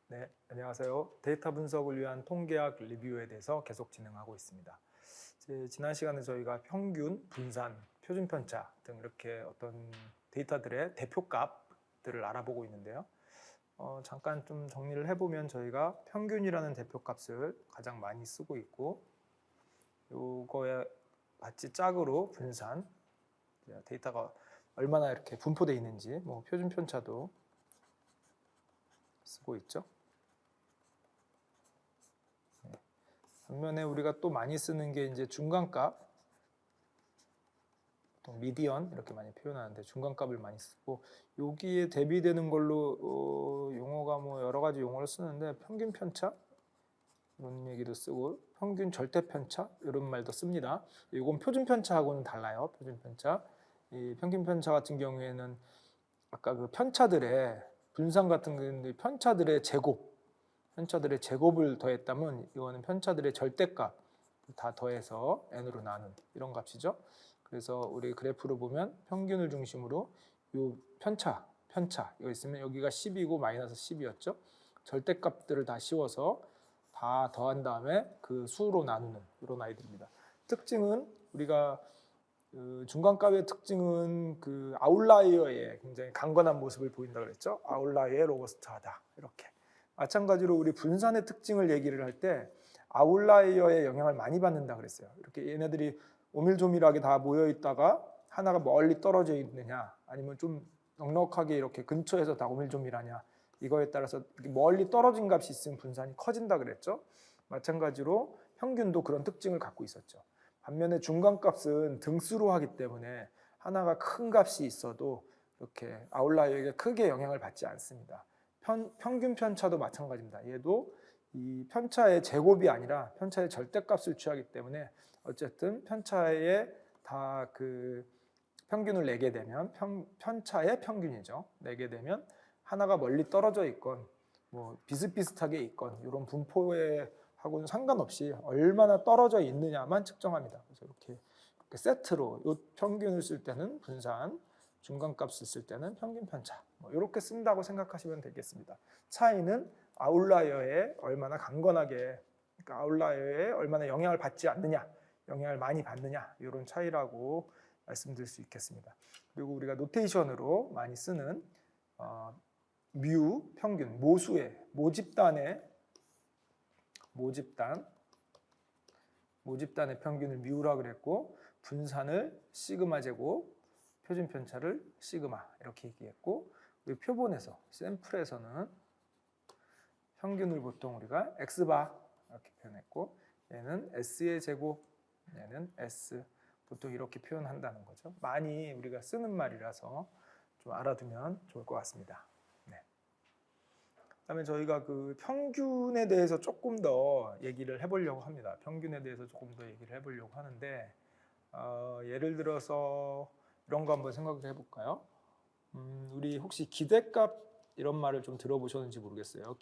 네, 안녕하세요. 데이터 분석을 위한 통계학 리뷰에 대해서 계속 진행하고 있습니다. 지난 시간에 저희가 평균, 분산, 표준 편차 등 이렇게 어떤 데이터들의 대표값들을 알아보고 있는데요. 잠깐 좀 정리를 해보면 저희가 평균이라는 대표값을 가장 많이 쓰고 있고, 요거에 같이 짝으로 분산, 데이터가 얼마나 이렇게 분포되어 있는지, 표준 편차도 쓰고 있죠. 반면에 우리가 또 많이 쓰는 게 이제 중간값, 또 미디언 이렇게 많이 표현하는데 중간값을 많이 쓰고, 여기에 대비되는 걸로 용어가 여러 가지 용어를 쓰는데 평균 편차 이런 얘기도 쓰고 평균 절대 편차 이런 말도 씁니다. 이건 표준 편차하고는 달라요. 표준 편차. 이 평균 편차 같은 경우에는 아까 그 편차들의 분산 같은 경우는 편차들의 제곱을 더했다면 이거는 편차들의 절대값 다 더해서 n으로 나눈 이런 값이죠. 그래서 우리 그래프를 보면 평균을 중심으로 이 편차 이거 있으면 여기가 10이고 마이너스 10이었죠. 절대값들을 다 씌워서 다 더한 다음에 그 수로 나누는 이런 아이들입니다. 특징은 우리가 중간값의 특징은 그 아웃라이어의 굉장히 강건한 모습을 보인다 그랬죠. 아웃라이어에 로버스트하다 이렇게. 마찬가지로 우리 분산의 특징을 얘기를 할 때 아웃라이어의 영향을 많이 받는다 그랬어요. 이렇게 얘네들이 오밀조밀하게 다 모여 있다가 하나가 멀리 떨어져 있느냐 아니면 좀 넉넉하게 이렇게 근처에서 다 오밀조밀하냐 이거에 따라서 멀리 떨어진 값이 있으면 분산이 커진다 그랬죠. 마찬가지로 평균도 그런 특징을 갖고 있었죠. 반면에 중간값은 등수로 하기 때문에 하나가 큰 값이 있어도 이렇게 아웃라이어에게 크게 영향을 받지 않습니다. 평균 편차도 마찬가지입니다. 얘도 이 편차의 제곱이 아니라 편차의 절대값을 취하기 때문에 어쨌든 편차에 다 그 평균을 내게 되면 편차의 평균이죠. 내게 되면 하나가 멀리 떨어져 있건 비슷비슷하게 있건 이런 분포에 하고는 상관없이 얼마나 떨어져 있느냐만 측정합니다. 그래서 이렇게 세트로 이 평균을 쓸 때는 분산, 중간값을 쓸 때는 평균 편차 이렇게 쓴다고 생각하시면 되겠습니다. 차이는 아웃라이어에 얼마나 강건하게, 그러니까 아웃라이어에 얼마나 영향을 받지 않느냐, 영향을 많이 받느냐 이런 차이라고 말씀드릴 수 있겠습니다. 그리고 우리가 노테이션으로 많이 쓰는 뮤 평균, 모수의 모집단의 평균을 뮤라 그랬고, 분산을 시그마 제곱, 표준 편차를 시그마 이렇게 얘기했고, 우리 표본에서 샘플에서는 평균을 보통 우리가 x바 이렇게 표현했고, 얘는 s의 제곱, 얘는 s 보통 이렇게 표현한다는 거죠. 많이 우리가 쓰는 말이라서 좀 알아두면 좋을 것 같습니다. 네. 그다음에 저희가 그 평균에 대해서 조금 더 얘기를 해보려고 합니다. 평균에 대해서 조금 더 얘기를 해보려고 하는데 예를 들어서 이런 거 한번 생각을 해볼까요? 우리 혹시 기대값 이런 말을 좀 들어보셨는지 모르겠어요.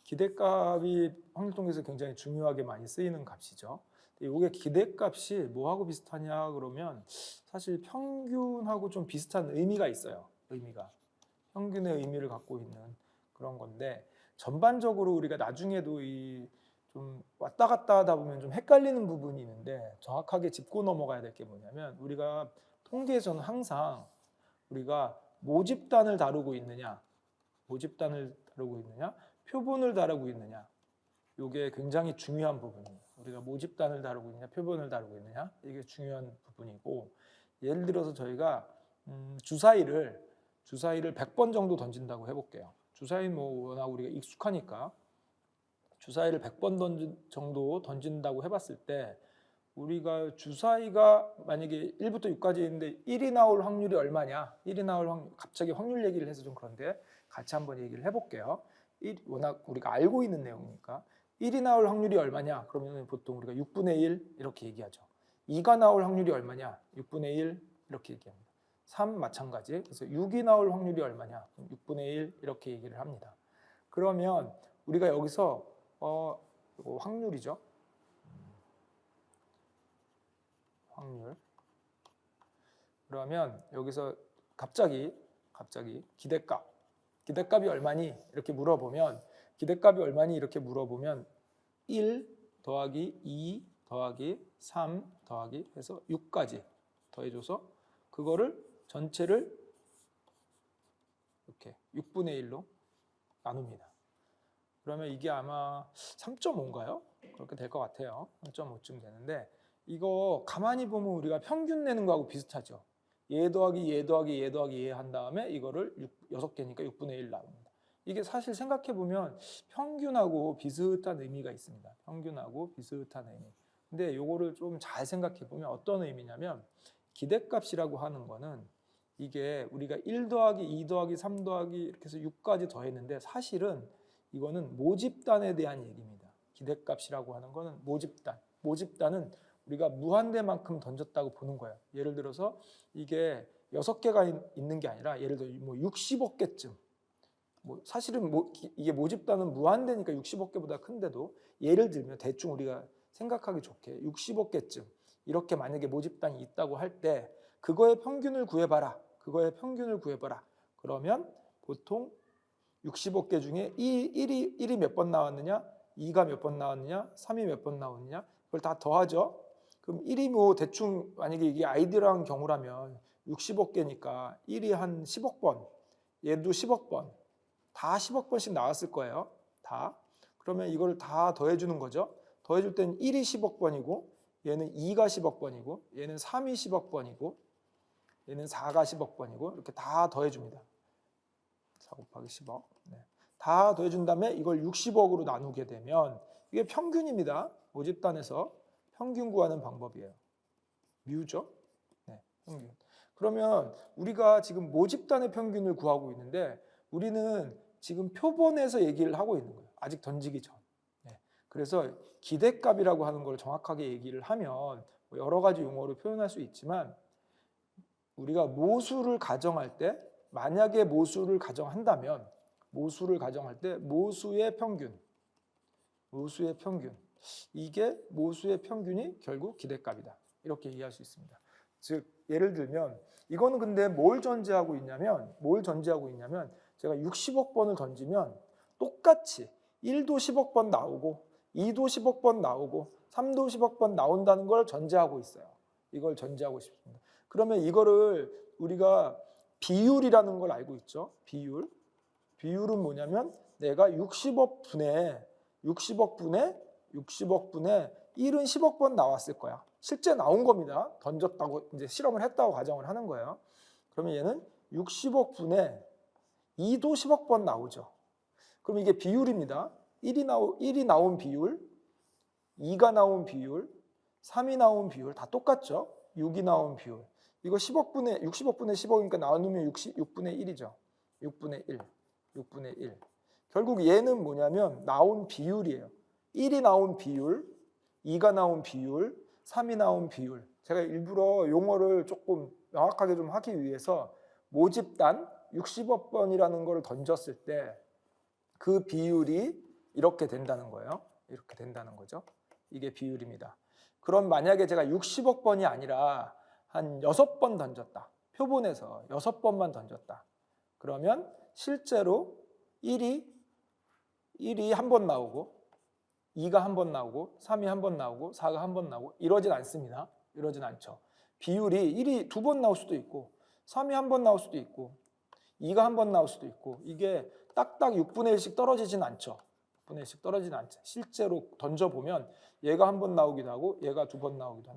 기대값이 확률통계에서 굉장히 중요하게 많이 쓰이는 값이죠. 이게 기대값이 뭐하고 비슷하냐 그러면 사실 평균하고 좀 비슷한 의미가 있어요. 평균의 의미를 갖고 있는 그런 건데, 전반적으로 우리가 나중에도 좀 왔다 갔다 하다 보면 좀 헷갈리는 부분이 있는데 정확하게 짚고 넘어가야 될 게 뭐냐면, 우리가 통계에서는 항상 우리가 모집단을 다루고 있느냐, 표본을 다루고 있느냐, 이게 굉장히 중요한 부분이에요. 우리가 모집단을 다루고 있느냐, 표본을 다루고 있느냐, 이게 중요한 부분이고, 예를 들어서 저희가 주사위를 100번 정도 던진다고 해볼게요. 주사위는 워낙 우리가 익숙하니까 주사위를 100번 정도 던진다고 해봤을 때, 우리가 주사위가 만약에 1부터 6까지 있는데 1이 나올 확률이 얼마냐? 갑자기 확률 얘기를 해서 좀 그런데 같이 한번 얘기를 해볼게요. 워낙 우리가 알고 있는 내용이니까 1이 나올 확률이 얼마냐? 그러면 보통 우리가 6분의 1 이렇게 얘기하죠. 2가 나올 확률이 얼마냐? 6분의 1 이렇게 얘기합니다. 3 마찬가지. 그래서 6이 나올 확률이 얼마냐? 6분의 1 이렇게 얘기를 합니다. 그러면 우리가 여기서 이거 확률이죠. 확률. 그러면 여기서 갑자기 기대값이 얼마니? 이렇게 물어보면 기대값이 얼마니 이렇게 물어보면 1 더하기 2 더하기 3 더하기 해서 6까지 더해줘서 그거를 전체를 이렇게 6분의 1로 나눕니다. 그러면 이게 아마 3.5인가요? 그렇게 될 것 같아요. 3.5쯤 되는데 이거 가만히 보면 우리가 평균 내는 거하고 비슷하죠. 얘 더하기 얘 더하기 얘 더하기 얘 한 다음에 이거를 6개니까 6분의 1 나옵니다. 이게 사실 생각해 보면 평균하고 비슷한 의미가 있습니다. 평균하고 비슷한 의미. 근데 요거를 좀 잘 생각해 보면 어떤 의미냐면 기대값이라고 하는 거는 이게 우리가 1 더하기 2 더하기 3 더하기 이렇게 해서 6까지 더했는데 사실은 이거는 모집단에 대한 얘기입니다. 기대값이라고 하는 거는 모집단. 모집단은 우리가 무한대만큼 던졌다고 보는 거예요. 예를 들어서 이게 6개가 있는 게 아니라 예를 들어 뭐 60억 개쯤. 사실은 이게 모집단은 무한대니까 60억 개보다 큰데도 예를 들면 대충 우리가 생각하기 좋게 60억 개쯤 이렇게 만약에 모집단이 있다고 할 때 그거의 평균을 구해봐라. 그거의 평균을 구해봐라. 그러면 보통 60억 개 중에 1이 몇 번 나왔느냐, 2가 몇 번 나왔느냐, 3이 몇 번 나왔느냐 그걸 다 더하죠. 그럼 1이 뭐 대충 만약에 이게 아이디어라는 경우라면 60억 개니까 1이 한 10억 번, 얘도 10억 번, 다 10억 번씩 나왔을 거예요. 다. 그러면 이걸 다 더해주는 거죠. 더해줄 때는 1이 10억 번이고 얘는 2가 10억 번이고 얘는 3이 10억 번이고 얘는 4가 10억 번이고 이렇게 다 더해줍니다. 4 곱하기 10억. 네. 다 더해준 다음에 이걸 60억으로 나누게 되면 이게 평균입니다. 모집단에서 평균 구하는 방법이에요. 뮤죠? 네, 평균. 그러면 우리가 지금 모집단의 평균을 구하고 있는데 우리는 지금 표본에서 얘기를 하고 있는 거예요. 아직 던지기 전. 네. 그래서 기대값이라고 하는 걸 정확하게 얘기를 하면 여러 가지 용어로 표현할 수 있지만 우리가 모수를 가정할 때 만약에 모수를 가정한다면 모수를 가정할 때 모수의 평균 이게 모수의 평균이 결국 기대값이다. 이렇게 이해할 수 있습니다. 즉 예를 들면 이거는 근데 뭘 전제하고 있냐면 제가 60억 번을 던지면 똑같이 1도 10억 번 나오고 2도 10억 번 나오고 3도 10억 번 나온다는 걸 전제하고 있어요. 이걸 전제하고 싶습니다. 그러면 이거를 우리가 비율이라는 걸 알고 있죠. 비율은 뭐냐면 내가 60억 분의 1은 10억 번 나왔을 거야. 실제 나온 겁니다. 던졌다고 이제 실험을 했다고 가정을 하는 거예요. 그러면 얘는 60억 분의 2도 10억 번 나오죠. 그럼 이게 비율입니다. 1이 나온 비율, 2가 나온 비율, 3이 나온 비율 다 똑같죠. 6이 나온 비율. 이거 60억 분의 10억이니까 나누면 6분의 1이죠. 6분의 1. 결국 얘는 뭐냐면 나온 비율이에요. 1이 나온 비율, 2가 나온 비율, 3이 나온 비율. 제가 일부러 용어를 조금 명확하게 좀 하기 위해서 모집단 60억 번이라는 걸 던졌을 때 그 비율이 이렇게 된다는 거예요. 이렇게 된다는 거죠. 이게 비율입니다. 그럼 만약에 제가 60억 번이 아니라 한 6번 던졌다. 표본에서 6번만 던졌다. 그러면 실제로 1이 한 번 나오고 2가 한 번 나오고 3이 한 번 나오고 4가 한 번 나오고 이러진 않습니다. 이러진 않죠. 비율이 1이 2번 나올 수도 있고 3이 한 번 나올 수도 있고 2가 한 번 나올 수도 있고 이게 딱딱 6분의 1씩 떨어지진 않죠. 6분의 1씩 떨어지진 않죠. 실제로 던져보면 얘가 한 번 나오기도 하고 얘가 2번 나오기도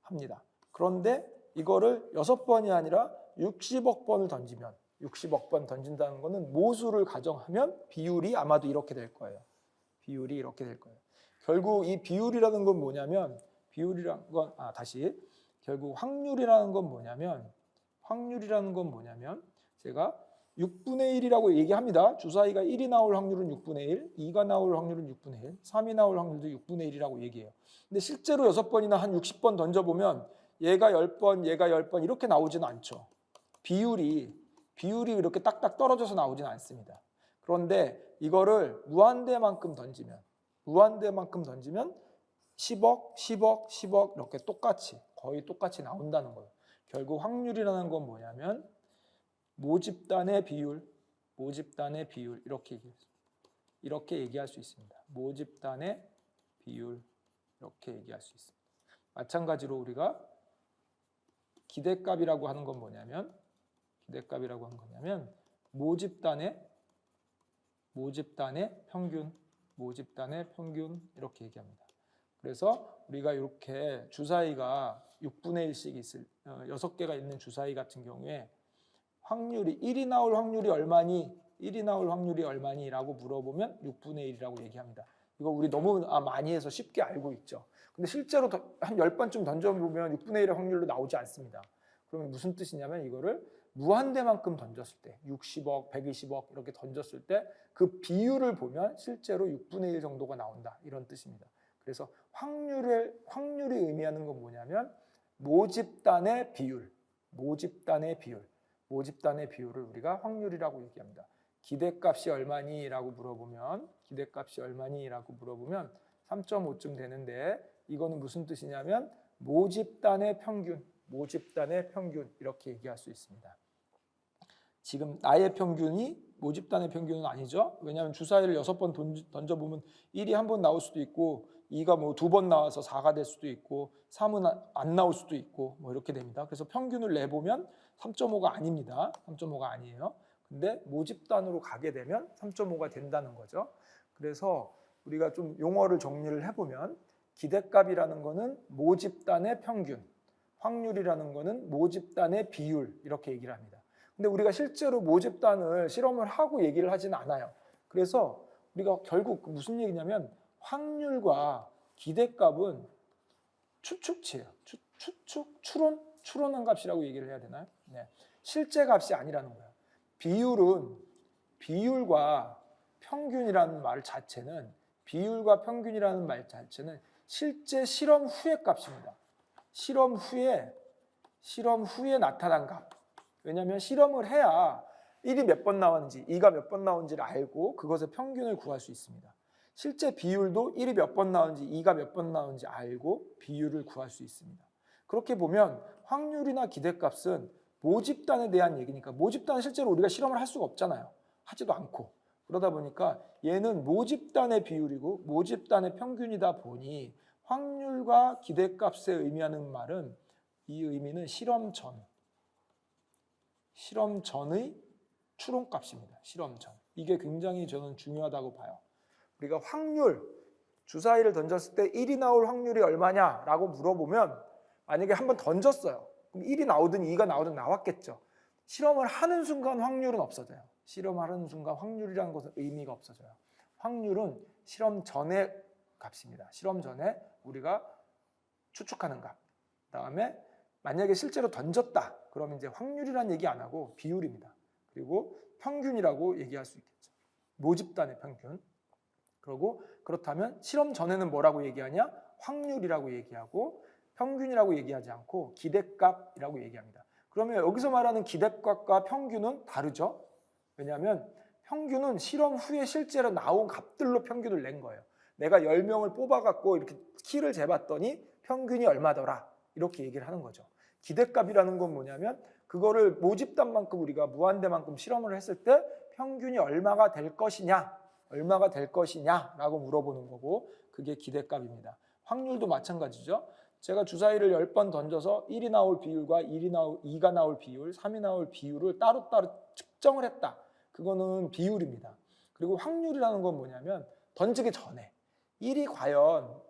합니다. 그런데 이거를 6번이 아니라 60억 번을 던지면 60억 번 던진다는 것은 모수를 가정하면 비율이 아마도 이렇게 될 거예요. 비율이 이렇게 될 거예요. 결국 이 비율이라는 건 뭐냐면 결국 확률이라는 건 뭐냐면 제가 6분의 1이라고 얘기합니다. 주사위가 1이 나올 확률은 6분의 1, 2가 나올 확률은 6분의 1, 3이 나올 확률도 6분의 1이라고 얘기해요. 근데 실제로 6번이나 한 60번 던져보면 얘가 10번, 얘가 10번 이렇게 나오지는 않죠. 비율이 이렇게 딱딱 떨어져서 나오지는 않습니다. 그런데 이거를 무한대만큼 던지면 10억 이렇게 거의 똑같이 나온다는 거예요. 결국 확률이라는 건 뭐냐면 모집단의 비율 이렇게 얘기했습니다. 이렇게 얘기할 수 있습니다. 모집단의 비율 이렇게 얘기할 수 있습니다. 마찬가지로 우리가 기대값이라고 하는 건 뭐냐면 모집단의 평균 이렇게 얘기합니다. 그래서 우리가 이렇게 주사위가 6분의 1씩 있을 6개가 있는 주사위 같은 경우에 확률이 1이 나올 확률이 얼마니? 라고 물어보면 6분의 1이라고 얘기합니다. 이거 우리 너무 많이 해서 쉽게 알고 있죠. 근데 실제로 한 10번쯤 던져보면 6분의 1의 확률로 나오지 않습니다. 그러면 무슨 뜻이냐면 이거를 무한대만큼 던졌을 때 60억, 120억 이렇게 던졌을 때 그 비율을 보면 실제로 6분의 1 정도가 나온다 이런 뜻입니다. 그래서 확률이 의미하는 건 뭐냐면 모집단의 비율을 우리가 확률이라고 얘기합니다. 기대값이 얼마니? 라고 물어보면 3.5쯤 되는데 이거는 무슨 뜻이냐면 모집단의 평균 이렇게 얘기할 수 있습니다. 지금 나의 평균이 모집단의 평균은 아니죠. 왜냐하면 주사위를 6번 던져보면 1이 한 번 나올 수도 있고 2가 뭐 2번 나와서 4가 될 수도 있고 3은 안 나올 수도 있고 뭐 이렇게 됩니다. 그래서 평균을 내보면 3.5가 아닙니다. 3.5가 아니에요. 근데 모집단으로 가게 되면 3.5가 된다는 거죠. 그래서 우리가 좀 용어를 정리를 해보면 기대값이라는 거는 모집단의 평균, 확률이라는 거는 모집단의 비율 이렇게 얘기를 합니다. 근데 우리가 실제로 모집단을 실험을 하고 얘기를 하지는 않아요. 그래서 우리가 결국 무슨 얘기냐면 확률과 기대값은 추측치예요. 추론한 값이라고 얘기를 해야 되나요? 네. 실제 값이 아니라는 거예요. 비율과 평균이라는 말 자체는 실제 실험 후의 값입니다. 실험 후에 나타난 값. 왜냐하면 실험을 해야 1이 몇 번 나왔는지 2가 몇 번 나온지를 알고 그것의 평균을 구할 수 있습니다. 실제 비율도 1이 몇 번 나온지 2가 몇 번 나온지 알고 비율을 구할 수 있습니다. 그렇게 보면 확률이나 기대값은 모집단에 대한 얘기니까 모집단은 실제로 우리가 실험을 할 수가 없잖아요. 하지도 않고. 그러다 보니까 얘는 모집단의 비율이고 모집단의 평균이다 보니 확률과 기대값에 의미하는 말은 이 의미는 실험 전의 추론값입니다. 실험 전. 이게 굉장히 저는 중요하다고 봐요. 우리가 확률, 주사위를 던졌을 때 1이 나올 확률이 얼마냐라고 물어보면 만약에 한번 던졌어요. 그럼 1이 나오든 2가 나오든 나왔겠죠. 실험을 하는 순간 확률은 없어져요. 실험하는 순간 확률이라는 것은 의미가 없어져요. 확률은 실험 전의 값입니다. 실험 전에 우리가 추측하는 값. 그다음에 만약에 실제로 던졌다. 그러면 이제 확률이라는 얘기 안 하고 비율입니다. 그리고 평균이라고 얘기할 수 있겠죠. 모집단의 평균. 그리고 그렇다면 실험 전에는 뭐라고 얘기하냐? 확률이라고 얘기하고 평균이라고 얘기하지 않고 기대값이라고 얘기합니다. 그러면 여기서 말하는 기대값과 평균은 다르죠. 왜냐하면 평균은 실험 후에 실제로 나온 값들로 평균을 낸 거예요. 내가 10명을 뽑아갖고 이렇게 키를 재봤더니 평균이 얼마더라. 이렇게 얘기를 하는 거죠. 기대값이라는 건 뭐냐면 그거를 모집단만큼 우리가 무한대만큼 실험을 했을 때 평균이 얼마가 될 것이냐라고 물어보는 거고 그게 기대값입니다. 확률도 마찬가지죠. 제가 주사위를 10번 던져서 1이 나올 비율과 2가 나올 비율, 3이 나올 비율을 따로따로 측정을 했다. 그거는 비율입니다. 그리고 확률이라는 건 뭐냐면 던지기 전에 1이 과연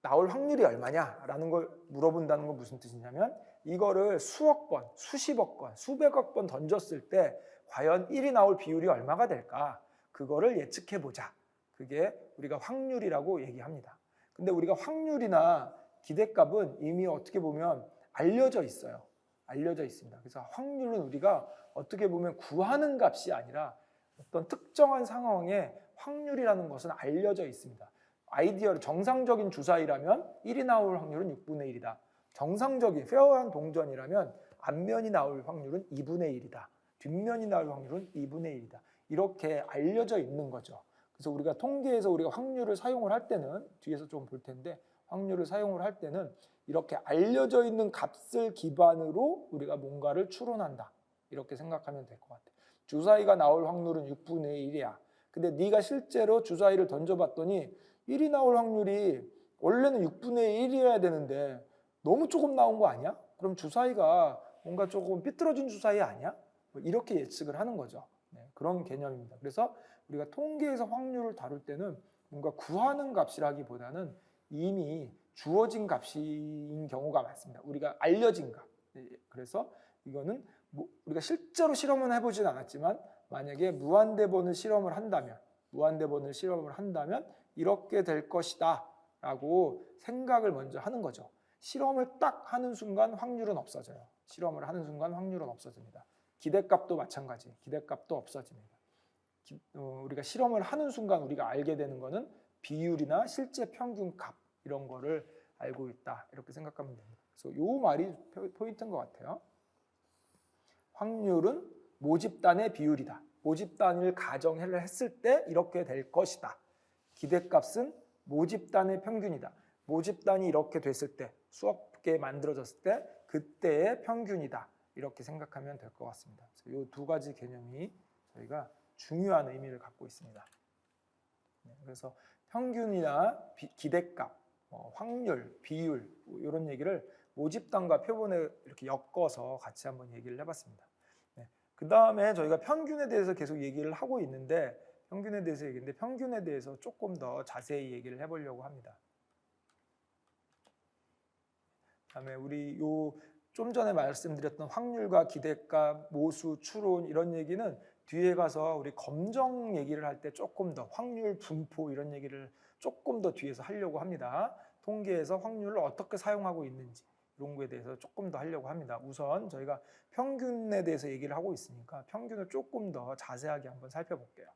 나올 확률이 얼마냐라는 걸 물어본다는 건 무슨 뜻이냐면 이거를 수억 번, 수십억 번, 수백억 번 던졌을 때 과연 1이 나올 비율이 얼마가 될까? 그거를 예측해보자. 그게 우리가 확률이라고 얘기합니다. 근데 우리가 확률이나 기대값은 이미 어떻게 보면 알려져 있어요. 알려져 있습니다. 그래서 확률은 우리가 어떻게 보면 구하는 값이 아니라 어떤 특정한 상황에 확률이라는 것은 알려져 있습니다. 아이디어를 정상적인 주사위라면 1이 나올 확률은 6분의 1이다. 정상적인 페어한 동전이라면 앞면이 나올 확률은 2분의 1이다. 뒷면이 나올 확률은 2분의 1이다. 이렇게 알려져 있는 거죠. 그래서 우리가 통계에서 우리가 확률을 사용을 할 때는 뒤에서 좀 볼 텐데 확률을 사용을 할 때는 이렇게 알려져 있는 값을 기반으로 우리가 뭔가를 추론한다. 이렇게 생각하면 될 것 같아요. 주사위가 나올 확률은 6분의 1이야. 근데 네가 실제로 주사위를 던져봤더니 1이 나올 확률이 원래는 6분의 1이어야 되는데 너무 조금 나온 거 아니야? 그럼 주사위가 뭔가 조금 삐뚤어진 주사위 아니야? 뭐 이렇게 예측을 하는 거죠. 네, 그런 개념입니다. 그래서 우리가 통계에서 확률을 다룰 때는 뭔가 구하는 값이라기보다는 이미 주어진 값인 경우가 많습니다. 우리가 알려진 값. 네, 그래서 이거는 뭐 우리가 실제로 실험은 해보진 않았지만 만약에 무한대본을 실험을 한다면 이렇게 될 것이다 라고 생각을 먼저 하는 거죠. 실험을 딱 하는 순간 확률은 없어져요. 실험을 하는 순간 확률은 없어집니다. 기대값도 마찬가지. 기대값도 없어집니다. 우리가 실험을 하는 순간 우리가 알게 되는 거는 비율이나 실제 평균 값 이런 거를 알고 있다. 이렇게 생각하면 됩니다. 그래서 요 말이 포인트인 것 같아요. 확률은 모집단의 비율이다. 모집단을 가정을 했을 때 이렇게 될 것이다. 기대값은 모집단의 평균이다. 모집단이 이렇게 됐을 때, 수없게 만들어졌을 때 그때의 평균이다. 이렇게 생각하면 될 것 같습니다. 이 두 가지 개념이 저희가 중요한 의미를 갖고 있습니다. 그래서 평균이나 기대값, 확률, 비율 이런 얘기를 모집단과 표본에 이렇게 엮어서 같이 한번 얘기를 해봤습니다. 그 다음에 저희가 평균에 대해서 계속 얘기를 하고 있는데 평균에 대해서 조금 더 자세히 얘기를 해보려고 합니다. 그다음에 우리 좀 전에 말씀드렸던 확률과 기대값, 모수, 추론 이런 얘기는 뒤에 가서 우리 검정 얘기를 할 때 조금 더 확률, 분포 이런 얘기를 조금 더 뒤에서 하려고 합니다. 통계에서 확률을 어떻게 사용하고 있는지 이런 거에 대해서 조금 더 하려고 합니다. 우선 저희가 평균에 대해서 얘기를 하고 있으니까 평균을 조금 더 자세하게 한번 살펴볼게요.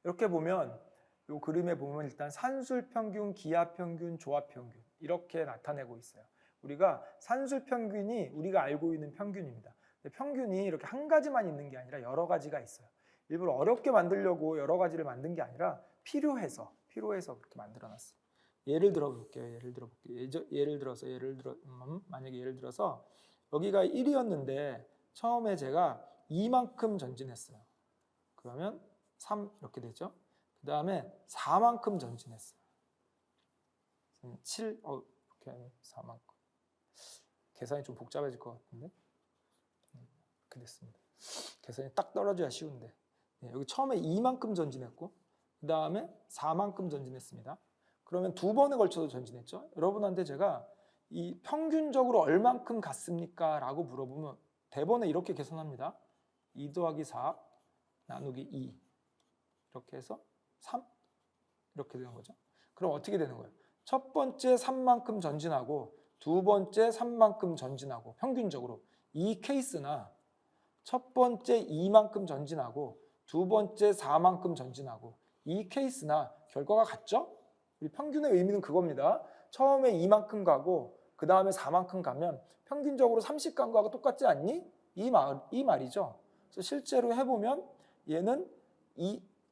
이렇게 보면 이 그림에 보면 일단 산술평균, 기하평균, 조합평균 이렇게 나타내고 있어요. 우리가 산술평균이 우리가 알고 있는 평균입니다. 근데 평균이 이렇게 한 가지만 있는 게 아니라 여러 가지가 있어요. 일부러 어렵게 만들려고 여러 가지를 만든 게 아니라 필요해서 그렇게 만들어놨어요. 예를 들어볼게요. 만약에 예를 들어서 여기가 1이었는데 처음에 제가 2만큼 전진했어요. 그러면 3 이렇게 되죠. 그 다음에 4만큼 전진했어요. 7, 이렇게 하면 4만큼. 계산이 좀 복잡해질 것 같은데. 이렇게 됐습니다. 계산이 딱 떨어져야 쉬운데. 여기 처음에 2만큼 전진했고, 그 다음에 4만큼 전진했습니다. 그러면 두 번에 걸쳐서 전진했죠. 여러분한테 제가 이 평균적으로 얼만큼 갔습니까? 라고 물어보면 대번에 이렇게 계산합니다. 2 더하기 4 나누기 2 이렇게 해서 3 이렇게 되는 거죠. 그럼 어떻게 되는 거예요? 첫 번째 3만큼 전진하고 두 번째 3만큼 전진하고 평균적으로 이 케이스나 첫 번째 2만큼 전진하고 두 번째 4만큼 전진하고 이 케이스나 결과가 같죠? 우리 평균의 의미는 그겁니다. 처음에 2만큼 가고 그 다음에 4만큼 가면 평균적으로 30 간 거하고 똑같지 않니? 이 말이죠. 그래서 실제로 해보면 얘는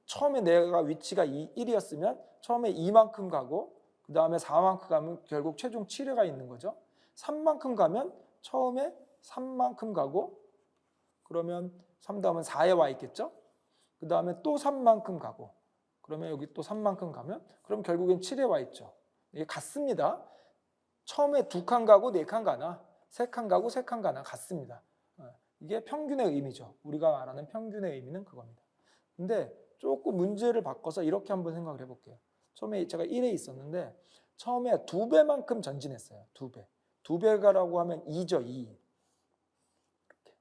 처음에 내가 위치가 1이었으면 처음에 2만큼 가고 그 다음에 4만큼 가면 결국 최종 7회가 있는 거죠. 3만큼 가면 처음에 3만큼 가고 그러면 3 다음은 4에 와 있겠죠. 그 다음에 또 3만큼 가고 그러면 여기 또 3만큼 가면 그럼 결국엔 7에 와 있죠. 이게 같습니다. 처음에 2칸 가고 4칸 가나 3칸 가고 3칸 가나 같습니다. 이게 평균의 의미죠. 우리가 말하는 평균의 의미는 그겁니다. 근데 조금 문제를 바꿔서 이렇게 한번 생각을 해볼게요. 처음에 제가 1에 있었는데 처음에 2배만큼 전진했어요. 2배. 2배가라고 하면 2죠. 2. 이렇게.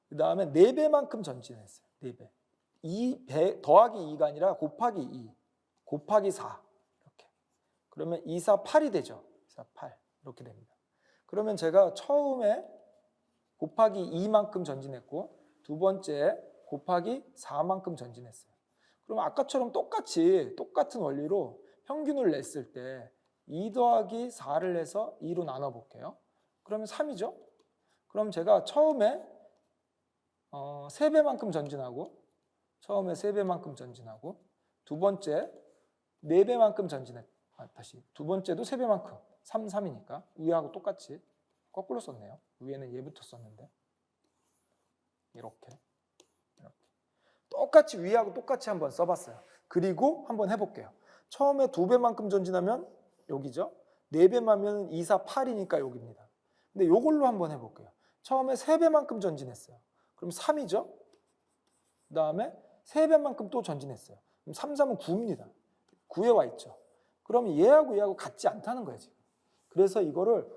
그 다음에 4배만큼 전진했어요. 4배. 2배 더하기 2가 아니라 곱하기 2. 곱하기 4. 이렇게. 그러면 2, 4, 8이 되죠. 2, 4, 8. 이렇게 됩니다. 그러면 제가 처음에 곱하기 2만큼 전진했고 두 번째 곱하기 4만큼 전진했어요. 그럼 아까처럼 똑같은 원리로 평균을 냈을 때 2 더하기 4를 해서 2로 나눠볼게요. 그러면 3이죠. 그럼 제가 처음에 3배만큼 전진하고 두 번째 4배만큼 두 번째도 3배만큼 3이니까 위하고 똑같이 거꾸로 썼네요. 위에는 얘부터 썼는데 이렇게 똑같이 위하고 똑같이 한번 써봤어요. 그리고 한번 해볼게요. 처음에 2배만큼 전진하면 여기죠. 4배만 2, 4, 8이니까 여기입니다. 근데 이걸로 한번 해볼게요. 처음에 3배만큼 전진했어요. 그럼 3이죠. 그 다음에 3배만큼 또 전진했어요. 그럼 3, 3은 9입니다. 9에 와 있죠. 그럼 얘하고 같지 않다는 거예요, 지금. 그래서 이거를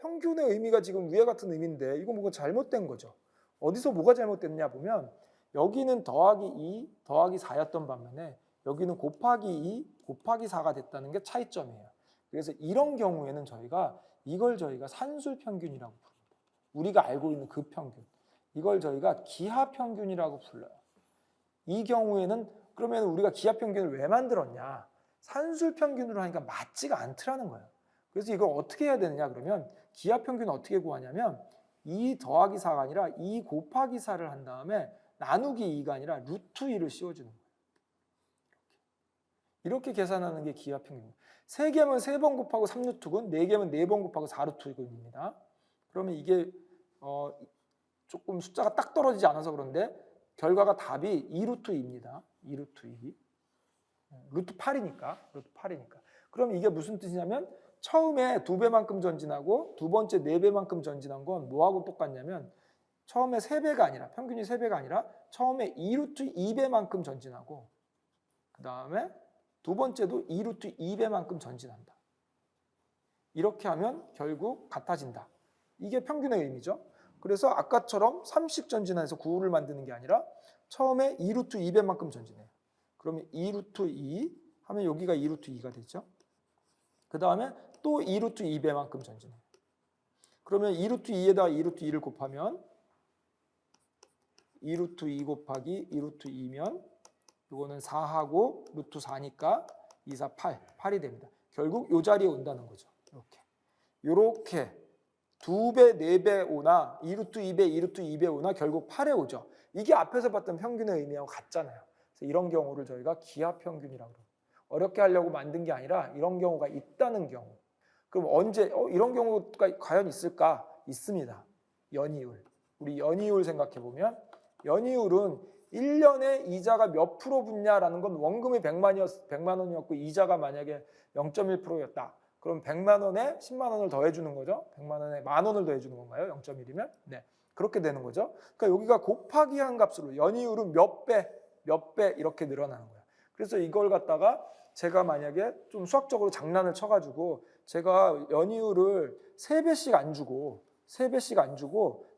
평균의 의미가 지금 위와 같은 의미인데 이거 뭐가 잘못된 거죠. 어디서 뭐가 잘못됐냐 보면 여기는 더하기 2, 더하기 4였던 반면에 여기는 곱하기 2, 곱하기 4가 됐다는 게 차이점이에요. 그래서 이런 경우에는 이걸 저희가 산술평균이라고 부릅니다. 우리가 알고 있는 그 평균. 이걸 저희가 기하평균이라고 불러요. 이 경우에는 그러면 우리가 기하평균을 왜 만들었냐? 산술평균으로 하니까 맞지가 않더라는 거예요. 그래서 이걸 어떻게 해야 되느냐 그러면 기하평균을 어떻게 구하냐면 2 더하기 4가 아니라 2 곱하기 4를 한 다음에 나누기 2가 아니라 루트 2를 씌워주는 거예요. 이렇게 계산하는 게 기하평균입니다. 3개면 3번 곱하고 3루트군, 4개면 4번 곱하고 4루트군입니다. 그러면 이게 조금 숫자가 딱 떨어지지 않아서 그런데 결과가 답이 2루트 2입니다. 2루트 2. 루트 8이니까. 그럼 이게 무슨 뜻이냐면 처음에 2배만큼 전진하고 두 번째 4배만큼 전진한 건 뭐하고 똑같냐면 처음에 3배가 아니라 평균이 3배가 아니라 처음에 2루트 2배만큼 전진하고 그 다음에 두 번째도 2루트 2배만큼 전진한다. 이렇게 하면 결국 같아진다. 이게 평균의 의미죠. 그래서 아까처럼 30 전진해서 9를 만드는 게 아니라 처음에 2루트 2배만큼 전진해요. 그러면 2루트 2 하면 여기가 2루트 2가 되죠. 그 다음에 또 2루트 2배만큼 전진해요. 그러면 2루트 2에다가 2루트 2를 곱하면 2루트 2 곱하기 2루트 2면 이거는 4하고 루트 4니까 2, 4, 8이 됩니다. 결국 이 자리에 온다는 거죠. 이렇게 2배, 4배 오나 2루트 2배, 2루트 2배 오나 결국 8에 오죠. 이게 앞에서 봤던 평균의 의미하고 같잖아요. 그래서 이런 경우를 저희가 기하평균이라고 그래요. 어렵게 하려고 만든 게 아니라 이런 경우가 있다는 경우. 그럼 언제 이런 경우가 과연 있을까? 있습니다. 연이율. 우리 연이율 생각해 보면 연이율은 1년에 이자가 몇 프로 붙냐라는 건 원금이 100만 원이었고 이자가 만약에 0.1%였다. 그럼 100만 원에 10만 원을 더해주는 거죠. 100만 원에 만 원을 더해주는 건가요? 0.1이면? 네, 그렇게 되는 거죠. 그러니까 여기가 곱하기 한 값으로 연이율은 몇 배 이렇게 늘어나는 거예요. 그래서 이걸 갖다가 제가 만약에 좀 수학적으로 장난을 쳐가지고 제가 연이율을 3배씩 안 주고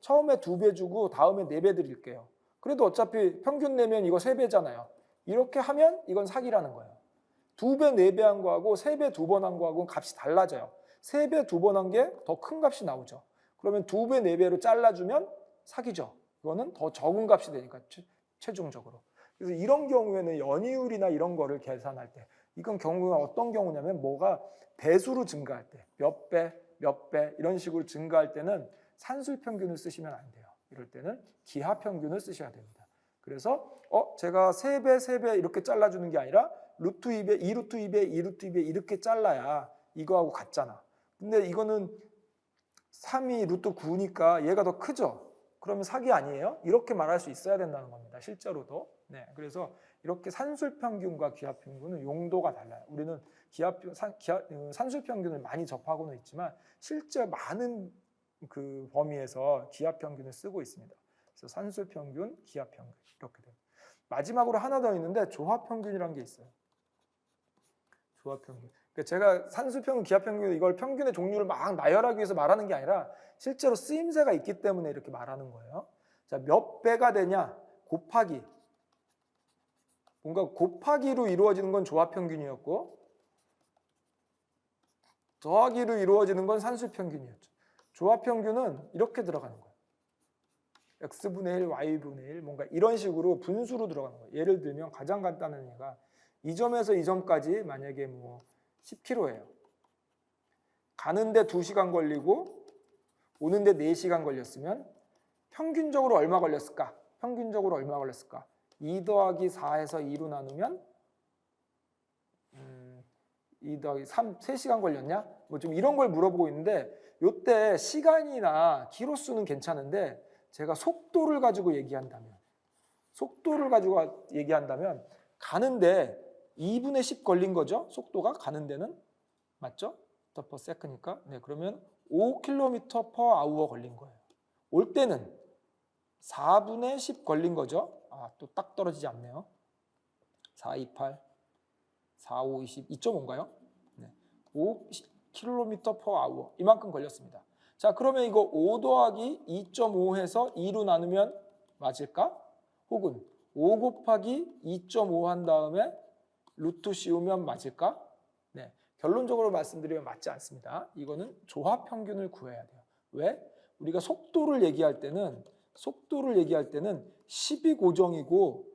처음에 2배 주고 다음에 4배 드릴게요. 그래도 어차피 평균 내면 이거 3배잖아요. 이렇게 하면 이건 사기라는 거예요. 2배, 4배 한 거하고 3배 2번 한 거하고는 값이 달라져요. 3배 2번 한 게 더 큰 값이 나오죠. 그러면 2배, 4배로 잘라주면 사기죠. 이거는 더 적은 값이 되니까 최종적으로. 그래서 이런 경우에는 연이율이나 이런 거를 계산할 때 이건 경우가 어떤 경우냐면 뭐가 배수로 증가할 때 몇 배 이런 식으로 증가할 때는 산술평균을 쓰시면 안 돼요. 이럴 때는 기하평균을 쓰셔야 됩니다. 그래서 제가 3배 이렇게 잘라주는 게 아니라 루트 2배, 2루트 2배, 2루트 2배 이렇게 잘라야 이거하고 같잖아. 근데 이거는 3이 루트 9니까 얘가 더 크죠? 그러면 사기 아니에요? 이렇게 말할 수 있어야 된다는 겁니다. 실제로도. 네, 그래서 이렇게 산술평균과 기하평균은 용도가 달라요. 우리는 산술평균을 많이 접하고는 있지만 실제 많은 그 범위에서 기하평균을 쓰고 있습니다. 그래서 산술평균, 기하평균 이렇게 돼요. 마지막으로 하나 더 있는데 조합평균이라는 게 있어요. 조합평균. 그러니까 제가 산술평균, 기하평균 이걸 평균의 종류를 막 나열하기 위해서 말하는 게 아니라 실제로 쓰임새가 있기 때문에 이렇게 말하는 거예요. 자, 몇 배가 되냐? 곱하기. 뭔가 곱하기로 이루어지는 건 조합평균이었고 더하기로 이루어지는 건 산술평균이었죠. 조합평균은 이렇게 들어가는 거예요. x분의 1, y분의 1 뭔가 이런 식으로 분수로 들어가는 거예요. 예를 들면 가장 간단한 예가 이 점에서 이 점까지 만약에 뭐 10km예요. 가는데 2시간 걸리고 오는데 4시간 걸렸으면 평균적으로 얼마 걸렸을까? 2 더하기 4에서 2로 나누면 2 더하기 3, 3시간 걸렸냐? 뭐 좀 이런 걸 물어보고 있는데 이때 시간이나 키로수는 괜찮은데 제가 속도를 가지고 얘기한다면 속도를 가지고 얘기한다면 가는데 2분의 10 걸린 거죠. 속도가 가는 데는 맞죠? per second니까. 네, 그러면 5km per hour 걸린 거예요. 올 때는 4분의 10 걸린 거죠. 아, 또 딱 떨어지지 않네요. 4, 2, 8, 4, 5, 20, 2.5인가요? 네. 5km per hour. 이만큼 걸렸습니다. 자, 그러면 이거 5 더하기 2.5 해서 2로 나누면 맞을까? 혹은 5 곱하기 2.5 한 다음에 루트 씌우면 맞을까? 네. 결론적으로 말씀드리면 맞지 않습니다. 이거는 조합 평균을 구해야 돼요. 왜? 우리가 속도를 얘기할 때는 10이 고정이고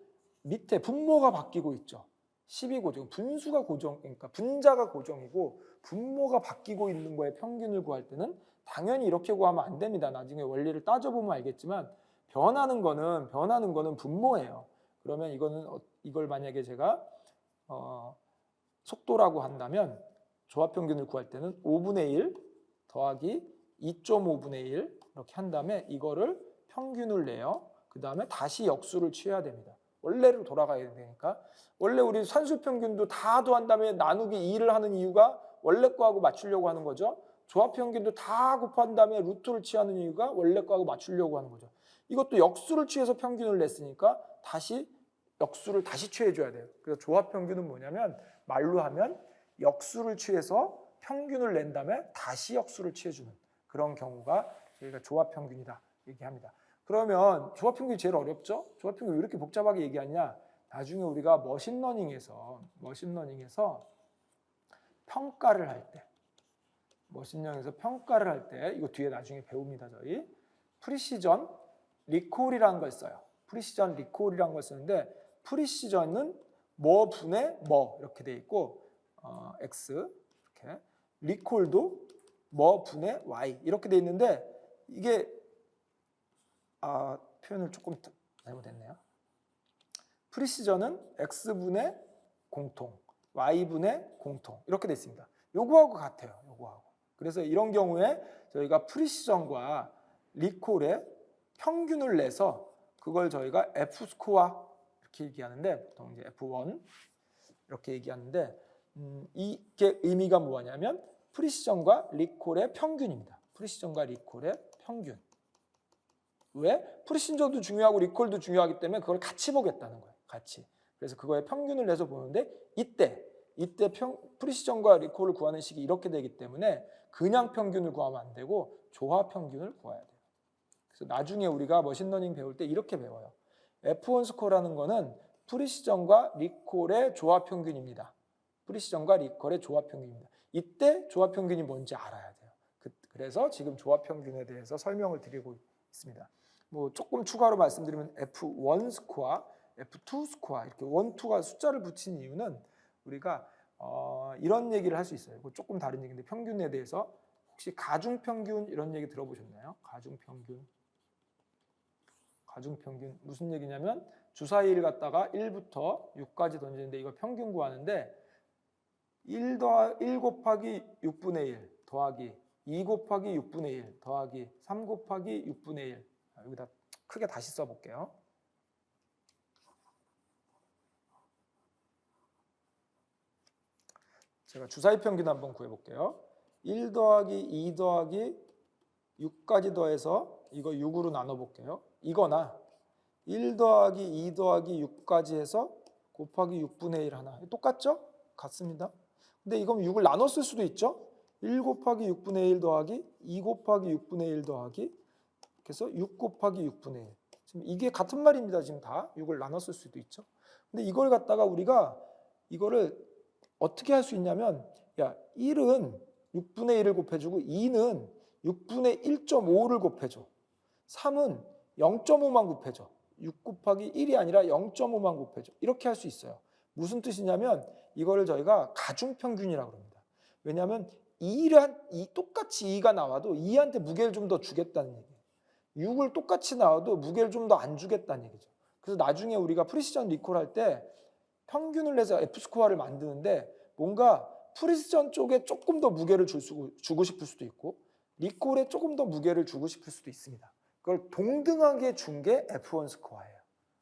밑에 분모가 바뀌고 있죠. 10이 고정, 분수가 고정, 그러니까 분자가 고정이고 분모가 바뀌고 있는 거에 평균을 구할 때는 당연히 이렇게 구하면 안 됩니다. 나중에 원리를 따져보면 알겠지만 변하는 거는 분모예요. 그러면 이걸 만약에 제가 속도라고 한다면 조합 평균을 구할 때는 5분의 1 더하기 2.5분의 1 이렇게 한 다음에 이거를 평균을 내요. 그 다음에 다시 역수를 취해야 됩니다. 원래로 돌아가야 되니까. 원래 우리 산수 평균도 다 더한 다음에 나누기 2를 하는 이유가 원래 거하고 맞추려고 하는 거죠. 조합 평균도 다 곱한 다음에 루트를 취하는 이유가 원래 거하고 맞추려고 하는 거죠. 이것도 역수를 취해서 평균을 냈으니까 다시 역수를 다시 취해줘야 돼요. 그래서 조합 평균은 뭐냐면 말로 하면 역수를 취해서 평균을 낸 다음에 다시 역수를 취해주는 그런 경우가 저희가 조합 평균이다 얘기합니다. 그러면 조합 평균이 제일 어렵죠? 조합 평균 왜 이렇게 복잡하게 얘기하냐? 나중에 우리가 머신러닝에서 평가를 할 때, 이거 뒤에 나중에 배웁니다. 저희 프리시전 리콜이라는 걸 써요. 프리시전 리콜이라는 걸 쓰는데 프리시전은 뭐 분의 뭐 이렇게 돼 있고 x 이렇게 리콜도 뭐 분의 y 이렇게 돼 있는데 이게 표현을 조금 잘못했네요. 프리시전은 x분의 공통, y분의 공통 이렇게 돼 있습니다. 요거하고 같아요. 요거하고. 그래서 이런 경우에 저희가 프리시전과 리콜의 평균을 내서 그걸 저희가 F 스코어 이렇게 얘기하는데 보통 이제 F1 이렇게 얘기하는데 이게 의미가 뭐냐면 프리시전과 리콜의 평균입니다. 프리시전과 리콜의 평균. 왜? 프리시전도 중요하고 리콜도 중요하기 때문에 그걸 같이 보겠다는 거예요. 같이. 그래서 그거의 평균을 내서 보는데 이때 프리시전과 리콜을 구하는 식이 이렇게 되기 때문에 그냥 평균을 구하면 안 되고 조합 평균을 구해야 돼요. 그래서 나중에 우리가 머신러닝 배울 때 이렇게 배워요. F1 스코어라는 거는 프리시전과 리콜의 조합 평균입니다. 프리시전과 리콜의 조합 평균입니다. 이때 조합 평균이 뭔지 알아야 돼요. 그래서 지금 조합 평균에 대해서 설명을 드리고 있습니다. 뭐 조금 추가로 말씀드리면 F1 스코어, F2 스코어 이렇게 1, 2가 숫자를 붙인 이유는 우리가 이런 얘기를 할 수 있어요. 조금 다른 얘기인데 평균에 대해서 혹시 가중평균 이런 얘기 들어보셨나요? 가중평균 무슨 얘기냐면 주사위를 갖다가 1부터 6까지 던지는데 이거 평균 구하는데 1 곱하기 6분의 1 더하기 2 곱하기 6분의 1 더하기 3 곱하기 6분의 1 여기다 크게 다시 써볼게요. 제가 주사위 평균 한번 구해볼게요. 1 더하기 2 더하기 6까지 더해서 이거 6으로 나눠볼게요. 이거나 1 더하기 2 더하기 6까지 해서 곱하기 6분의 1 하나. 똑같죠? 같습니다. 근데 이건 6을 나눠 쓸 수도 있죠? 1 곱하기 6분의 1 더하기 2 곱하기 6분의 1 더하기 그래서 6 곱하기 6분의 1. 지금 이게 같은 말입니다. 지금 다 6을 나눠 쓸 수도 있죠. 근데 이걸 갖다가 우리가 이거를 어떻게 할 수 있냐면 1은 6분의 1을 곱해주고 2는 6분의 1.5를 곱해줘. 3은 0.5만 곱해줘. 6 곱하기 1이 아니라 0.5만 곱해줘. 이렇게 할 수 있어요. 무슨 뜻이냐면 이거를 저희가 가중평균이라고 합니다. 왜냐하면 똑같이 2가 나와도 2한테 무게를 좀 더 주겠다는 얘기예요. 6을 똑같이 나와도 무게를 좀 더 안 주겠다는 얘기죠. 그래서 나중에 우리가 프리시전 리콜 할 때 평균을 내서 F스코어를 만드는데 뭔가 프리시전 쪽에 조금 더 무게를 주고 싶을 수도 있고 리콜에 조금 더 무게를 주고 싶을 수도 있습니다. 그걸 동등하게 준 게 F1 스코어예요.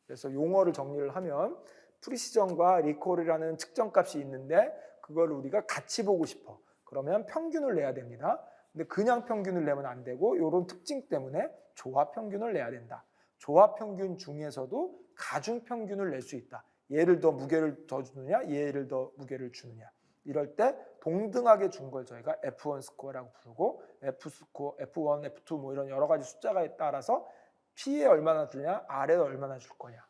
그래서 용어를 정리를 하면 프리시전과 리콜이라는 측정값이 있는데 그걸 우리가 같이 보고 싶어. 그러면 평균을 내야 됩니다. 근데 그냥 평균을 내면 안 되고 이런 특징 때문에 조합 평균을 내야 된다. 조합 평균 중에서도 가중 평균을 낼 수 있다. 얘를 더 무게를 더 주느냐, 얘를 더 무게를 주느냐. 이럴 때 동등하게 준 걸 저희가 F1 스코어라고 부르고 F 스코어, F1, F2 뭐 이런 여러 가지 숫자가 따라서 P에 얼마나 주냐, R에 얼마나 줄 거냐,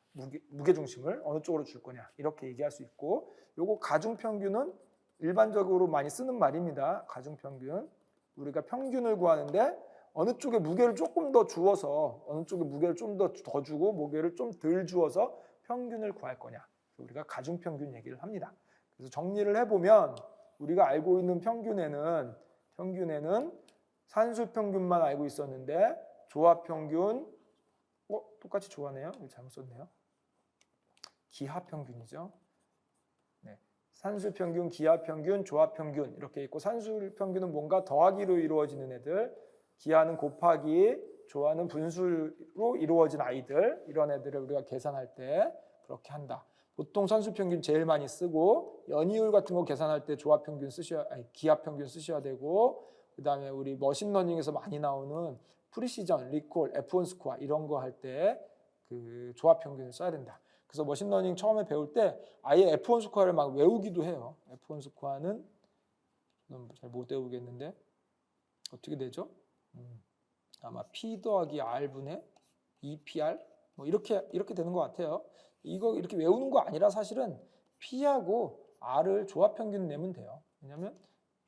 무게 중심을 어느 쪽으로 줄 거냐 이렇게 얘기할 수 있고, 요거 가중 평균은 일반적으로 많이 쓰는 말입니다. 가중 평균. 우리가 평균을 구하는데 어느 쪽에 무게를 조금 더 주어서 어느 쪽에 무게를 좀 더 주고 무게를 좀 덜 주어서 평균을 구할 거냐. 우리가 가중 평균 얘기를 합니다. 그래서 정리를 해보면 우리가 알고 있는 평균에는 산술 평균만 알고 있었는데 조합 평균 똑같이 조합네요. 잘못 썼네요. 기하 평균이죠. 네. 산술 평균, 기하 평균, 조합 평균 이렇게 있고, 산술 평균은 뭔가 더하기로 이루어지는 애들, 기하는 곱하기, 조합은 분수로 이루어진 아이들, 이런 애들을 우리가 계산할 때 그렇게 한다. 보통 산술 평균 제일 많이 쓰고 연이율 같은 거 계산할 때 조합 평균 기하 평균 쓰셔야 되고, 그다음에 우리 머신러닝에서 많이 나오는 프리시전, 리콜, F1 스코어 이런 거 할 때 그 조합 평균을 써야 된다. 그래서 머신러닝 처음에 배울 때 아예 F1 스코어를 막 외우기도 해요. F1 스코어는 잘 못 외우겠는데 어떻게 되죠? 아마 P 더하기 R분의 2PR 뭐 이렇게 되는 것 같아요. 이거 이렇게 외우는 거 아니라 사실은 P하고 R을 조합 평균 내면 돼요. 왜냐하면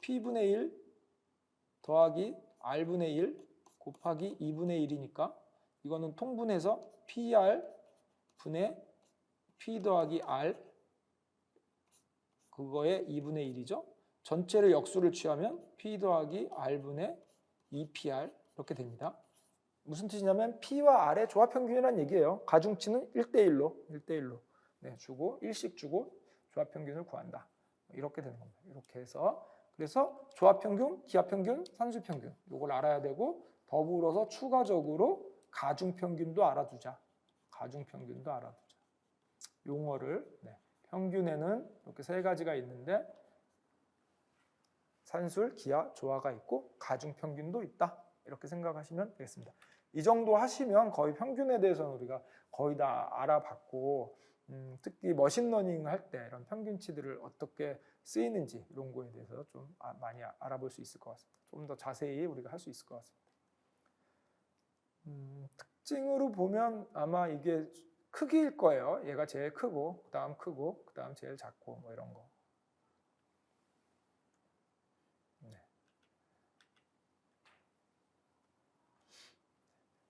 P분의 1 더하기 R분의 1 곱하기 2분의 1이니까 이거는 통분해서 PR 분의 P 더하기 R 그거의 2분의 1이죠. 전체를 역수를 취하면 P 더하기 R분의 2PR 이렇게 됩니다. 무슨 뜻이냐면 P와 R의 조합 평균이라는 얘기예요. 가중치는 1대1로 네, 주고 1씩 주고 조합 평균을 구한다. 이렇게 되는 겁니다. 이렇게 해서 그래서 조합 평균, 기하 평균, 산술 평균 이걸 알아야 되고, 더불어서 추가적으로 가중 평균도 알아두자. 가중 평균도 알아두자. 용어를 평균에는 이렇게 세 가지가 있는데 산술, 기하, 조화가 있고 가중 평균도 있다. 이렇게 생각하시면 되겠습니다. 이 정도 하시면 거의 평균에 대해서는 우리가 거의 다 알아봤고, 특히 머신러닝 할 때 이런 평균치들을 어떻게 쓰이는지 이런 거에 대해서 좀 많이 알아볼 수 있을 것 같습니다. 좀 더 자세히 우리가 할 수 있을 것 같습니다. 특징으로 보면 아마 이게 크기일 거예요. 얘가 제일 크고, 그 다음 제일 작고 뭐 이런 거.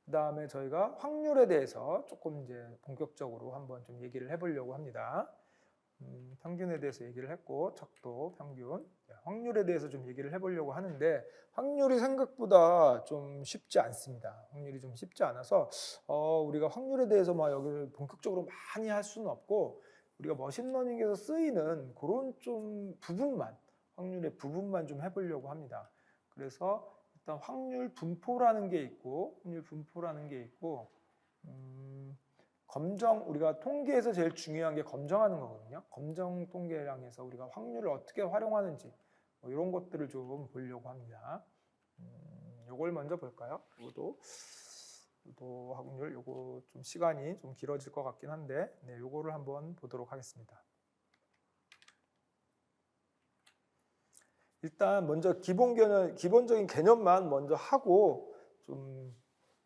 그 다음에 저희가 확률에 대해서 조금 이제 본격적으로 한번 좀 얘기를 해보려고 합니다. 평균에 대해서 얘기를 했고, 척도, 평균, 확률에 대해서 좀 얘기를 해보려고 하는데, 확률이 생각보다 좀 쉽지 않습니다. 확률이 좀 쉽지 않아서 우리가 확률에 대해서 막 여기를 본격적으로 많이 할 수는 없고, 우리가 머신러닝에서 쓰이는 그런 좀 부분만, 확률의 부분만 좀 해보려고 합니다. 그래서 일단 확률 분포라는 게 있고, 우리가 통계에서 제일 중요한 게 검정하는 거거든요. 검정 통계랑 해서 우리가 확률을 어떻게 활용하는지 뭐 이런 것들을 좀 보려고 합니다. 요걸 먼저 볼까요? 요도 확률, 요거 좀 시간이 좀 길어질 것 같긴 한데, 요거를 한번 보도록 하겠습니다. 일단 먼저 기본적인 개념만 먼저 하고, 좀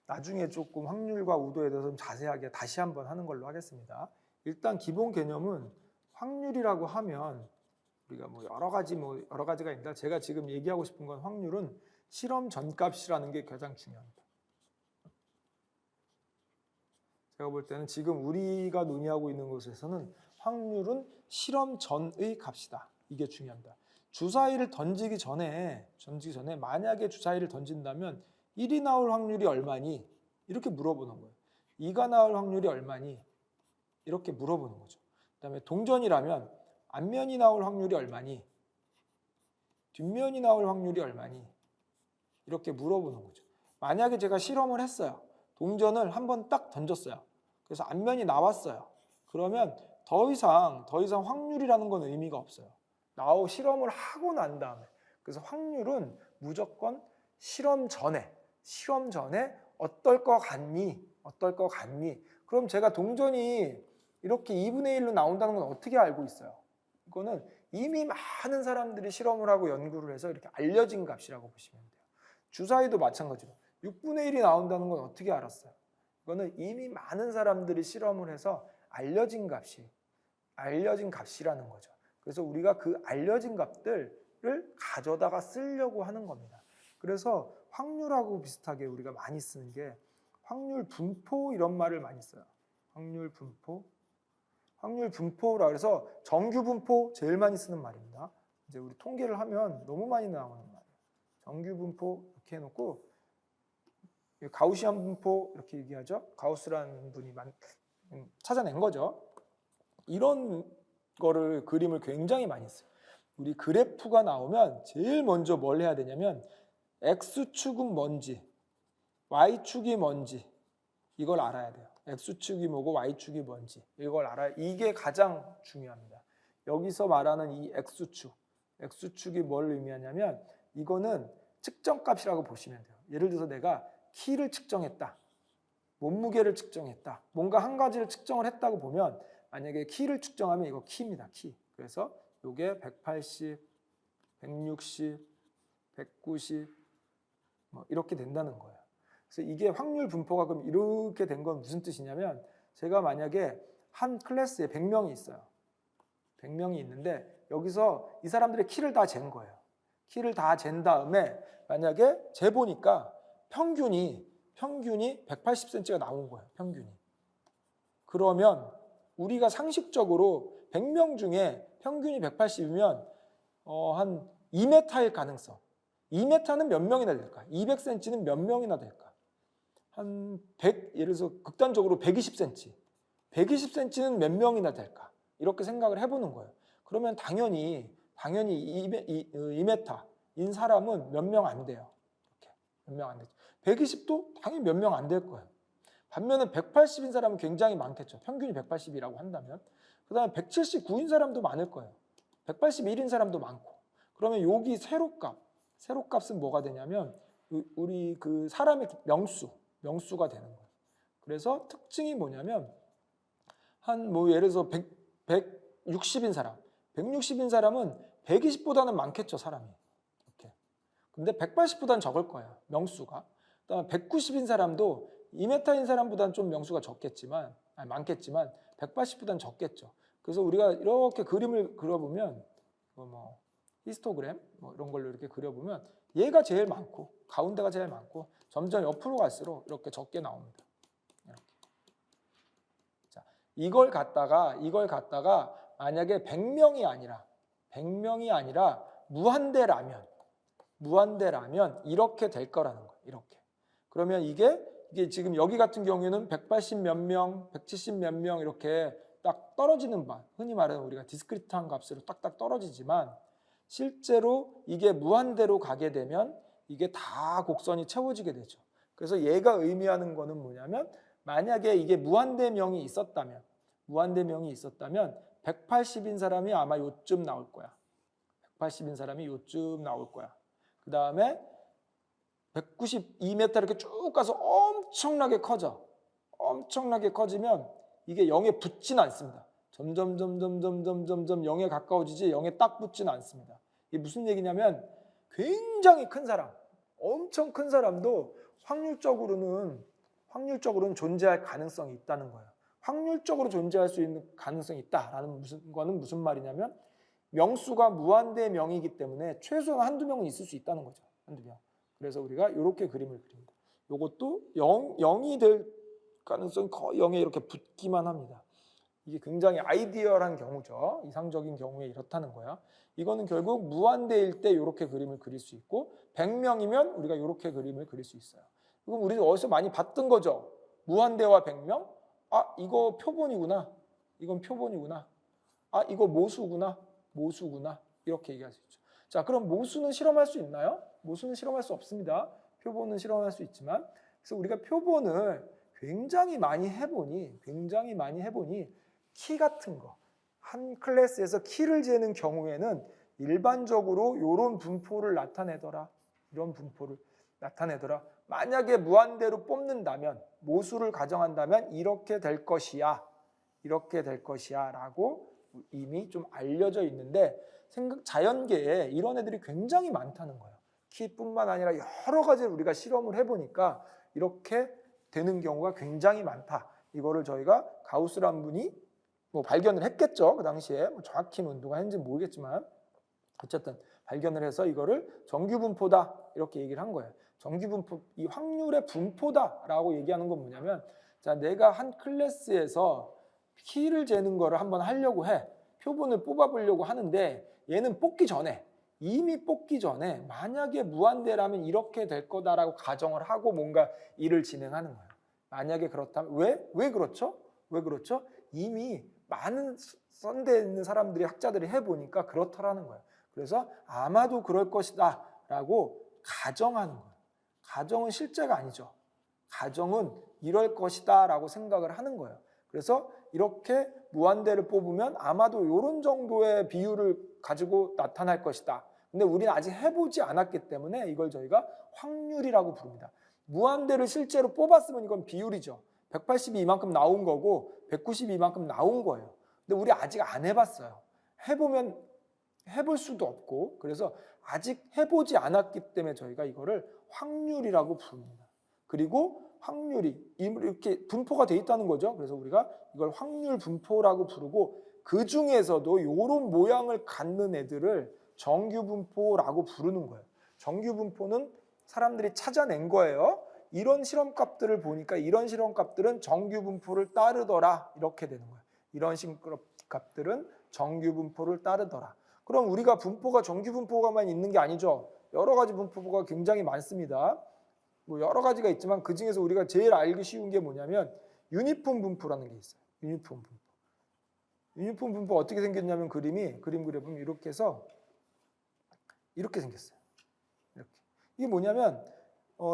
나중에 조금 확률과 우도에 대해서 좀 자세하게 다시 한번 하는 걸로 하겠습니다. 일단 기본 개념은 확률이라고 하면 우리가 뭐 여러 가지가 있는데, 제가 지금 얘기하고 싶은 건 확률은 실험 전값이라는 게 가장 중요합니다. 제가 볼 때는 지금 우리가 논의하고 있는 곳에서는 확률은 실험 전의 값이다. 이게 중요합니다. 주사위를 던지기 전에 만약에 주사위를 던진다면 1이 나올 확률이 얼마니? 이렇게 물어보는 거예요. 2가 나올 확률이 얼마니? 이렇게 물어보는 거죠. 그다음에 동전이라면 앞면이 나올 확률이 얼마니? 뒷면이 나올 확률이 얼마니? 이렇게 물어보는 거죠. 만약에 제가 실험을 했어요. 동전을 한번 딱 던졌어요. 그래서 앞면이 나왔어요. 그러면 더 이상 확률이라는 건 의미가 없어요. 실험을 하고 난 다음에. 그래서 확률은 무조건 실험 전에 어떨 것 같니? 그럼 제가 동전이 이렇게 2분의 1로 나온다는 건 어떻게 알고 있어요? 이거는 이미 많은 사람들이 실험을 하고 연구를 해서 이렇게 알려진 값이라고 보시면 돼요. 주사위도 마찬가지로 6분의 1이 나온다는 건 어떻게 알았어요? 이거는 이미 많은 사람들이 실험을 해서 알려진 값이라는 거죠. 그래서 우리가 그 알려진 값들을 가져다가 쓰려고 하는 겁니다. 그래서 확률하고 비슷하게 우리가 많이 쓰는 게 확률 분포 이런 말을 많이 써요. 확률 분포라 그래서 정규 분포 제일 많이 쓰는 말입니다. 이제 우리 통계를 하면 너무 많이 나오는 말이에요. 정규 분포 이렇게 해놓고 가우시안 분포 이렇게 얘기하죠. 가우스라는 분이 찾아낸 거죠. 이런 거를 그림을 굉장히 많이 써요. 우리 그래프가 나오면 제일 먼저 뭘 해야 되냐면 X축은 뭔지 Y축이 뭔지 이걸 알아야 돼요. X축이 뭐고 Y축이 뭔지 이걸 알아야 이게 가장 중요합니다. 여기서 말하는 이 X축이 뭘 의미하냐면 이거는 측정값이라고 보시면 돼요. 예를 들어서 내가 키를 측정했다. 몸무게를 측정했다. 뭔가 한 가지를 측정을 했다고 보면 만약에 키를 측정하면 이거 키입니다. 키. 그래서 이게 180, 160, 190 이렇게 된다는 거예요. 그래서 이게 확률 분포가 그럼 이렇게 된 건 무슨 뜻이냐면 제가 만약에 한 클래스에 100명이 있어요. 100명이 있는데 여기서 이 사람들의 키를 다 잰 거예요. 키를 다 잰 다음에 만약에 재보니까 평균이 180cm가 나온 거예요. 평균이. 그러면 우리가 상식적으로 100명 중에 평균이 180이면 한 2m일 가능성. 2m는 몇 명이나 될까? 200cm는 몇 명이나 될까? 한 100, 예를 들어서 극단적으로 120cm. 120cm는 몇 명이나 될까? 이렇게 생각을 해보는 거예요. 그러면 당연히 2m인 사람은 몇 명 안 돼요. 이렇게 몇 명 안 되죠. 120도 당연히 몇 명 안 될 거예요. 반면에 180인 사람은 굉장히 많겠죠. 평균이 180이라고 한다면. 그 다음에 179인 사람도 많을 거예요. 181인 사람도 많고. 그러면 여기 세로값은 뭐가 되냐면 우리 그 사람의 명수가 되는 거예요. 그래서 특징이 뭐냐면 예를 들어서 160인 사람, 160인 사람은 120보다는 많겠죠, 사람이. 이렇게. 근데 180보다는 적을 거예요, 명수가. 그다음에 190인 사람도 2m인 사람보다는 좀 명수가 많겠지만 180보다는 적겠죠. 그래서 우리가 이렇게 그림을 그려보면 히스토그램 이런 걸로 이렇게 그려보면 얘가 제일 많고 가운데가 제일 많고 점점 옆으로 갈수록 이렇게 적게 나옵니다. 이렇게. 자, 이걸 갖다가 만약에 100명이 아니라 무한대라면 이렇게 될 거라는 거예요. 이렇게. 그러면 이게 지금 여기 같은 경우에는 180 몇 명, 170 몇 명 이렇게 딱 떨어지는 반, 흔히 말하는 우리가 디스크리트한 값으로 딱딱 떨어지지만 실제로 이게 무한대로 가게 되면 이게 다 곡선이 채워지게 되죠. 그래서 얘가 의미하는 거는 뭐냐면 만약에 이게 무한대명이 있었다면 180인 사람이 아마 요쯤 나올 거야. 180인 사람이 요쯤 나올 거야. 그 다음에 192m 이렇게 쭉 가서 엄청나게 커지면 이게 0에 붙지는 않습니다. 점점 0에 가까워지지 0에 딱 붙지는 않습니다. 이게 무슨 얘기냐면 굉장히 큰 사람, 엄청 큰 사람도 확률적으로는 존재할 가능성이 있다는 거예요. 확률적으로 존재할 수 있는 가능성이 있다라는 거는 무슨 말이냐면 명수가 무한대 명이기 때문에 최소한 한두 명은 있을 수 있다는 거죠. 한두 명. 그래서 우리가 이렇게 그림을 그립니다. 이것도 0이 될 가능성이 거의 0에 이렇게 붙기만 합니다. 이게 굉장히 아이디얼한 경우죠. 이상적인 경우에 이렇다는 거야. 이거는 결국 무한대일 때 이렇게 그림을 그릴 수 있고 100명이면 우리가 이렇게 그림을 그릴 수 있어요. 이건 우리 어디서 많이 봤던 거죠. 무한대와 100명? 아, 이거 표본이구나. 이건 표본이구나. 아, 이거 모수구나. 이렇게 얘기할 수 있죠. 자, 그럼 모수는 실험할 수 있나요? 모수는 실험할 수 없습니다. 표본은 실험할 수 있지만. 그래서 우리가 표본을 굉장히 많이 해보니 키 같은 거, 한 클래스에서 키를 재는 경우에는 일반적으로 이런 분포를 나타내더라. 이런 분포를 나타내더라. 만약에 무한대로 뽑는다면, 모수를 가정한다면 이렇게 될 것이야. 이렇게 될 것이야 라고 이미 좀 알려져 있는데, 자연계에 이런 애들이 굉장히 많다는 거예요. 키뿐만 아니라 여러 가지를 우리가 실험을 해보니까 이렇게 되는 경우가 굉장히 많다. 이거를 저희가 가우스라는 분이 발견을 했겠죠. 그 당시에 정확히는 누가 했는지 모르겠지만 어쨌든 발견을 해서 이거를 정규분포다 이렇게 얘기를 한 거예요. 정규분포, 이 확률의 분포다라고 얘기하는 건 뭐냐면, 자, 내가 한 클래스에서 키를 재는 거를 한번 하려고 해. 표본을 뽑아보려고 하는데 얘는 이미 뽑기 전에 만약에 무한대라면 이렇게 될 거다라고 가정을 하고 뭔가 일을 진행하는 거예요. 만약에 그렇다면 왜 그렇죠? 왜 그렇죠? 이미 많은 썬대에 있는 사람들이, 학자들이 해보니까 그렇다라는 거예요. 그래서 아마도 그럴 것이다 라고 가정하는 거예요. 가정은 실제가 아니죠. 가정은 이럴 것이다 라고 생각을 하는 거예요. 그래서 이렇게 무한대를 뽑으면 아마도 이런 정도의 비율을 가지고 나타날 것이다. 근데 우리는 아직 해보지 않았기 때문에 이걸 저희가 확률이라고 부릅니다. 무한대를 실제로 뽑았으면 이건 비율이죠. 180이 이만큼 나온 거고 190이 이만큼 나온 거예요. 근데 우리 아직 안 해봤어요. 해보면 해볼 수도 없고, 그래서 아직 해보지 않았기 때문에 저희가 이거를 확률이라고 부릅니다. 그리고 확률이 이렇게 분포가 돼 있다는 거죠. 그래서 우리가 이걸 확률 분포라고 부르고, 그 중에서도 이런 모양을 갖는 애들을 정규분포라고 부르는 거예요. 정규분포는 사람들이 찾아낸 거예요. 이런 실험값들을 보니까 이런 실험값들은 정규분포를 따르더라 이렇게 되는 거예요. 이런 실험값들은 정규분포를 따르더라. 그럼 우리가 분포가 정규분포가만 있는 게 아니죠. 여러 가지 분포가 굉장히 많습니다. 여러 가지가 있지만 그 중에서 우리가 제일 알기 쉬운 게 뭐냐면 유니폼 분포라는 게 있어요. 유니폼 분포. 유니폼 분포 어떻게 생겼냐면 그림 그려보면 이렇게 해서 이렇게 생겼어요. 이렇게. 이게 뭐냐면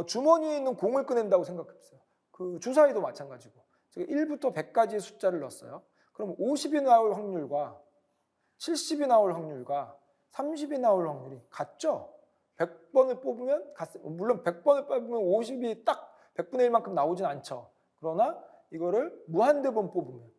주머니에 있는 공을 꺼낸다고 생각해보세요. 그 주사위도 마찬가지고 제가 1부터 100까지의 숫자를 넣었어요. 그럼 50이 나올 확률과 70이 나올 확률과 30이 나올 확률이 같죠? 100번을 뽑으면 물론 100번을 뽑으면 50이 딱 100분의 1만큼 나오진 않죠. 그러나 이거를 무한대번 뽑으면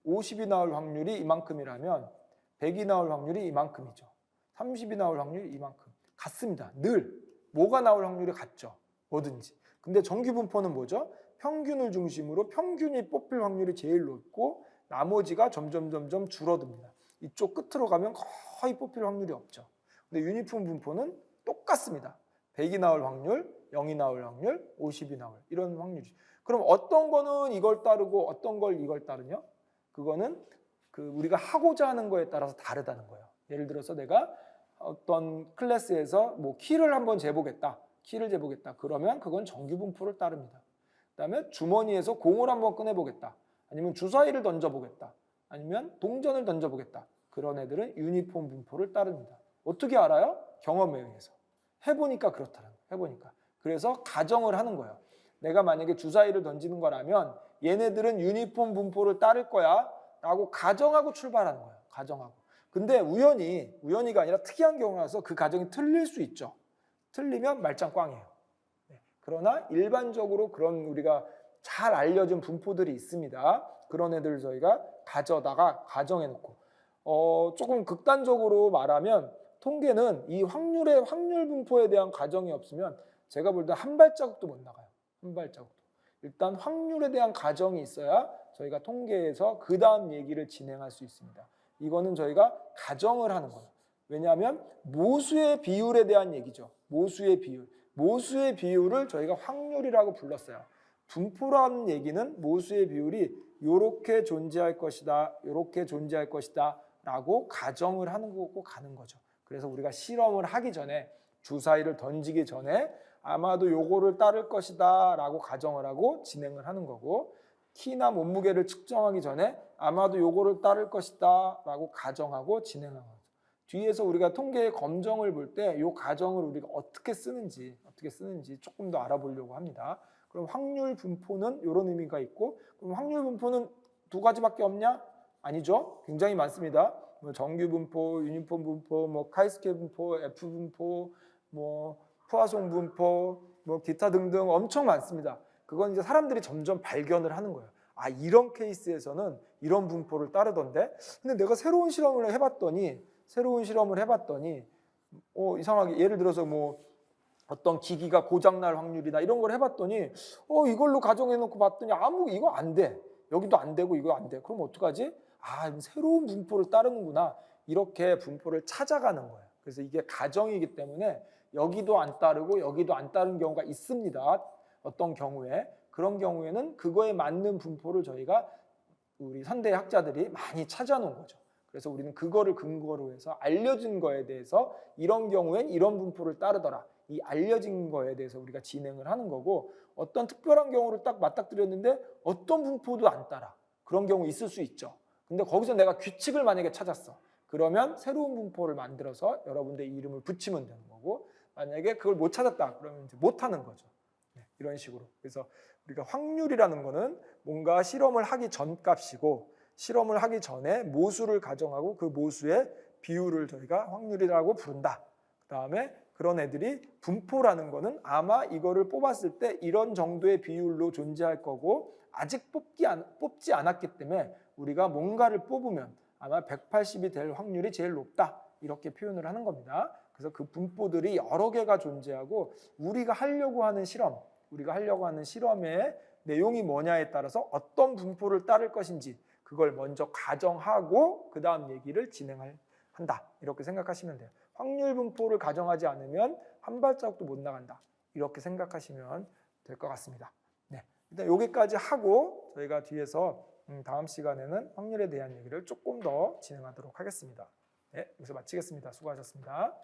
50이 나올 확률이 이만큼이라면 100이 나올 확률이 이만큼이죠. 30이 나올 확률이 이만큼. 같습니다. 늘 뭐가 나올 확률이 같죠. 뭐든지. 근데 정규분포는 뭐죠? 평균을 중심으로 평균이 뽑힐 확률이 제일 높고 나머지가 점점 줄어듭니다. 이쪽 끝으로 가면 거의 뽑힐 확률이 없죠. 근데 유니폼 분포는 똑같습니다. 100이 나올 확률, 0이 나올 확률, 50이 나올 이런 확률이죠. 그럼 어떤 거는 이걸 따르고 어떤 걸 이걸 따르냐? 그거는 우리가 하고자 하는 거에 따라서 다르다는 거예요. 예를 들어서 내가 어떤 클래스에서 키를 한번 재보겠다. 그러면 그건 정규분포를 따릅니다. 그다음에 주머니에서 공을 한번 꺼내보겠다. 아니면 주사위를 던져보겠다. 아니면 동전을 던져보겠다. 그런 애들은 유니폼 분포를 따릅니다. 어떻게 알아요? 경험에 의해서. 해보니까 그렇다는 거예요. 해보니까. 그래서 가정을 하는 거예요. 내가 만약에 주사위를 던지는 거라면 얘네들은 유니폼 분포를 따를 거야 라고 가정하고 출발하는 거예요. 가정하고. 근데 우연히가 아니라 특이한 경우라서 그 가정이 틀릴 수 있죠. 틀리면 말짱 꽝이에요. 그러나 일반적으로 그런 우리가 잘 알려진 분포들이 있습니다. 그런 애들 저희가 가정해놓고 조금 극단적으로 말하면 통계는 이 확률 분포에 대한 가정이 없으면 제가 볼 때 한 발자국도 못 나가요. 한 발자국도. 일단 확률에 대한 가정이 있어야 저희가 통계에서 그 다음 얘기를 진행할 수 있습니다. 이거는 저희가 가정을 하는 거예요. 왜냐하면 모수의 비율에 대한 얘기죠. 모수의 비율을 저희가 확률이라고 불렀어요. 분포라는 얘기는 모수의 비율이 이렇게 존재할 것이다, 이렇게 존재할 것이다 라고 가정을 하는 거고 가는 거죠. 그래서 우리가 실험을 하기 전에, 주사위를 던지기 전에 아마도 요거를 따를 것이다 라고 가정을 하고 진행을 하는 거고, 키나 몸무게를 측정하기 전에 아마도 요거를 따를 것이다 라고 가정하고 진행하는 거죠. 뒤에서 우리가 통계의 검정을 볼 때 이 가정을 우리가 어떻게 쓰는지 조금 더 알아보려고 합니다. 그럼 확률 분포는 이런 의미가 있고, 그럼 확률 분포는 두 가지밖에 없냐? 아니죠. 굉장히 많습니다. 뭐 정규 분포, 유니폼 분포, 뭐 카이스케 분포, F 분포, 뭐 푸아송 분포, 뭐 기타 등등 엄청 많습니다. 그건 이제 사람들이 점점 발견을 하는 거예요. 아, 이런 케이스에서는 이런 분포를 따르던데, 근데 내가 새로운 실험을 해봤더니 이상하게 예를 들어서 뭐 어떤 기기가 고장날 확률이나 이런 걸 해봤더니 이걸로 가정해놓고 봤더니 이거 안 돼. 여기도 안 되고 이거 안 돼. 그럼 어떡하지? 아, 새로운 분포를 따르는구나. 이렇게 분포를 찾아가는 거예요. 그래서 이게 가정이기 때문에 여기도 안 따르고 여기도 안 따르는 경우가 있습니다. 어떤 경우에. 그런 경우에는 그거에 맞는 분포를 저희가 우리 현대 학자들이 많이 찾아놓은 거죠. 그래서 우리는 그거를 근거로 해서 알려진 거에 대해서 이런 경우엔 이런 분포를 따르더라. 이 알려진 거에 대해서 우리가 진행을 하는 거고, 어떤 특별한 경우를 딱 맞닥뜨렸는데 어떤 분포도 안 따라. 그런 경우 있을 수 있죠. 근데 거기서 내가 규칙을 만약에 찾았어. 그러면 새로운 분포를 만들어서 여러분들의 이름을 붙이면 되는 거고, 만약에 그걸 못 찾았다. 그러면 이제 못 하는 거죠. 네, 이런 식으로. 그래서 우리가 확률이라는 거는 뭔가 실험을 하기 전 값이고, 실험을 하기 전에 모수를 가정하고 그 모수의 비율을 저희가 확률이라고 부른다. 그 다음에 그런 애들이 분포라는 거는 아마 이거를 뽑았을 때 이런 정도의 비율로 존재할 거고, 아직 뽑지 않았기 때문에 우리가 뭔가를 뽑으면 아마 180이 될 확률이 제일 높다. 이렇게 표현을 하는 겁니다. 그래서 그 분포들이 여러 개가 존재하고, 우리가 하려고 하는 실험의 내용이 뭐냐에 따라서 어떤 분포를 따를 것인지 그걸 먼저 가정하고 그 다음 얘기를 진행한다. 이렇게 생각하시면 돼요. 확률 분포를 가정하지 않으면 한 발자국도 못 나간다. 이렇게 생각하시면 될 것 같습니다. 네, 일단 여기까지 하고 저희가 뒤에서 다음 시간에는 확률에 대한 얘기를 조금 더 진행하도록 하겠습니다. 네, 여기서 마치겠습니다. 수고하셨습니다.